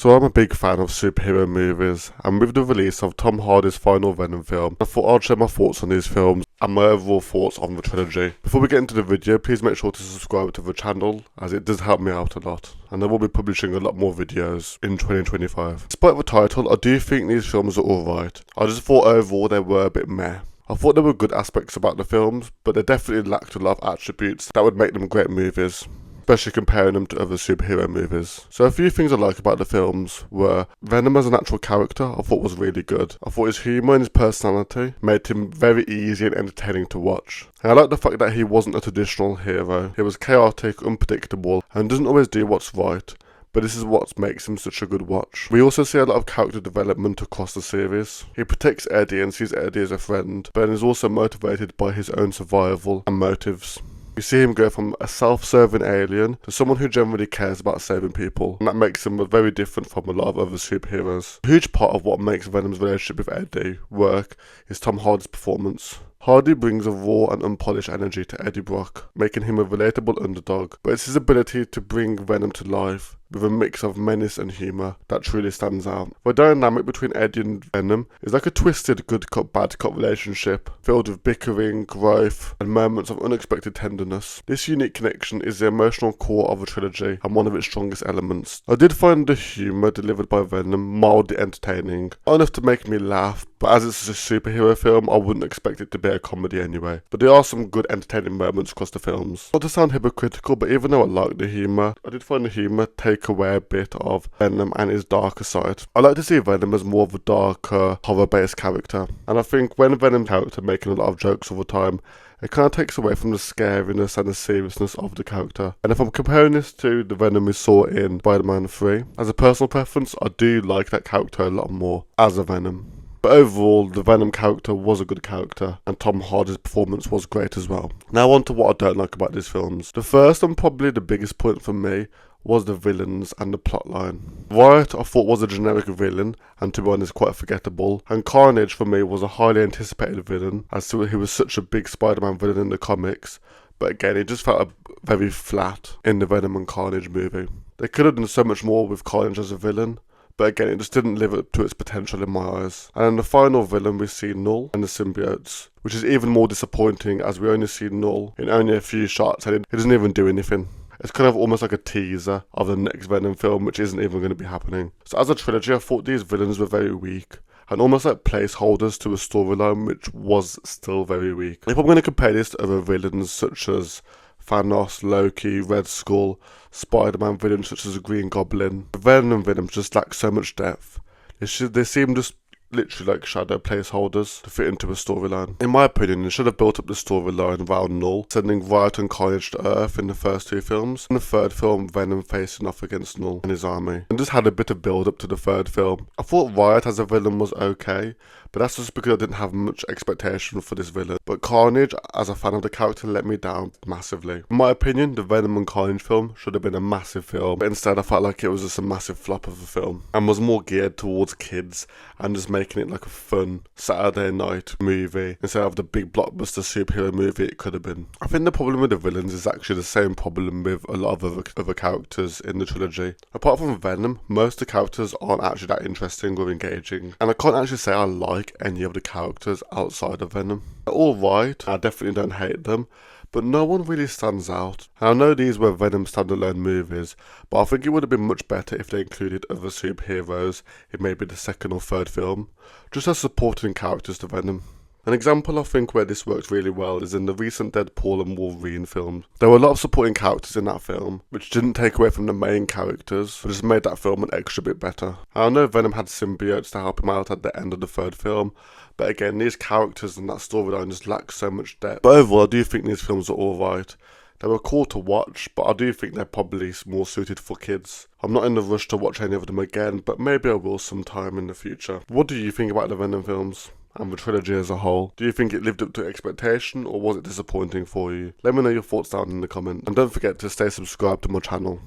So I'm a big fan of superhero movies, and with the release of Tom Hardy's final Venom film, I thought I'd share my thoughts on these films and my overall thoughts on the trilogy. Before we get into the video, please make sure to subscribe to the channel, as it does help me out a lot, and I will be publishing a lot more videos in 2025. Despite the title, I do think these films are alright. I just thought overall they were a bit meh. I thought there were good aspects about the films, but they definitely lacked a lot of attributes that would make them great movies, especially comparing them to other superhero movies. So a few things I like about the films were Venom as an actual character I thought was really good. I thought his humour and his personality made him very easy and entertaining to watch. And I like the fact that he wasn't a traditional hero. He was chaotic, unpredictable, and doesn't always do what's right. But this is what makes him such a good watch. We also see a lot of character development across the series. He protects Eddie and sees Eddie as a friend, but is also motivated by his own survival and motives. You see him go from a self-serving alien to someone who generally cares about saving people, and that makes him very different from a lot of other superheroes. A huge part of what makes Venom's relationship with Eddie work is Tom Hardy's performance. Hardy brings a raw and unpolished energy to Eddie Brock, making him a relatable underdog, but it's his ability to bring Venom to life with a mix of menace and humour that truly stands out. The dynamic between Eddie and Venom is like a twisted good cop bad cop relationship, filled with bickering, growth, and moments of unexpected tenderness. This unique connection is the emotional core of the trilogy and one of its strongest elements. I did find the humour delivered by Venom mildly entertaining, not enough to make me laugh, but as it's a superhero film, I wouldn't expect it to be a comedy anyway. But there are some good entertaining moments across the films. Not to sound hypocritical, but even though I like the humour, I did find the humour take away a bit of Venom and his darker side. I like to see Venom as more of a darker, horror-based character, and I think when Venom's character making a lot of jokes all the time, it kind of takes away from the scariness and the seriousness of the character. And if I'm comparing this to the Venom we saw in Spider-Man 3, as a personal preference, I do like that character a lot more as a Venom. But overall, the Venom character was a good character, and Tom Hardy's performance was great as well. Now on to what I don't like about these films. The first and probably the biggest point for me was the villains and the plotline. Riot I thought was a generic villain, and to be honest quite forgettable, and Carnage for me was a highly anticipated villain, as to he was such a big Spider-Man villain in the comics, but again it just felt very flat in the Venom and Carnage movie. They could have done so much more with Carnage as a villain, but again, it just didn't live up to its potential in my eyes. And in the final villain, we see Null and the symbiotes, which is even more disappointing as we only see Null in only a few shots and he doesn't even do anything. It's kind of almost like a teaser of the next Venom film, which isn't even going to be happening. So as a trilogy, I thought these villains were very weak, and almost like placeholders to a storyline which was still very weak. If I'm going to compare this to other villains such as Thanos, Loki, Red Skull, Spider-Man villains such as the Green Goblin, Venom and Venom just lack so much depth. They seem just literally like shadow placeholders to fit into a storyline. In my opinion, it should have built up the storyline around Null, sending Riot and Carnage to Earth in the first two films, and the third film, Venom facing off against Null and his army, and just had a bit of build up to the third film. I thought Riot as a villain was okay, but that's just because I didn't have much expectation for this villain. But Carnage, as a fan of the character, let me down massively. In my opinion, the Venom and Carnage film should have been a massive film, but instead I felt like it was just a massive flop of a film, and was more geared towards kids, and just making it like a fun Saturday night movie, instead of the big blockbuster superhero movie it could have been. I think the problem with the villains is actually the same problem with a lot of other characters in the trilogy. Apart from Venom, most of the characters aren't actually that interesting or engaging, and I can't actually say I like any of the characters outside of Venom. They're all right, I definitely don't hate them, but no one really stands out. And I know these were Venom standalone movies, but I think it would have been much better if they included other superheroes in maybe the second or third film, just as supporting characters to Venom. An example I think where this worked really well is in the recent Deadpool and Wolverine film. There were a lot of supporting characters in that film, which didn't take away from the main characters, but just made that film an extra bit better. I know Venom had symbiotes to help him out at the end of the third film, but again, these characters and that storyline just lack so much depth. But overall, I do think these films are alright. They were cool to watch, but I do think they're probably more suited for kids. I'm not in a rush to watch any of them again, but maybe I will sometime in the future. What do you think about the Venom films and the trilogy as a whole? Do you think it lived up to expectation, or was it disappointing for you? Let me know your thoughts down in the comments, and don't forget to stay subscribed to my channel.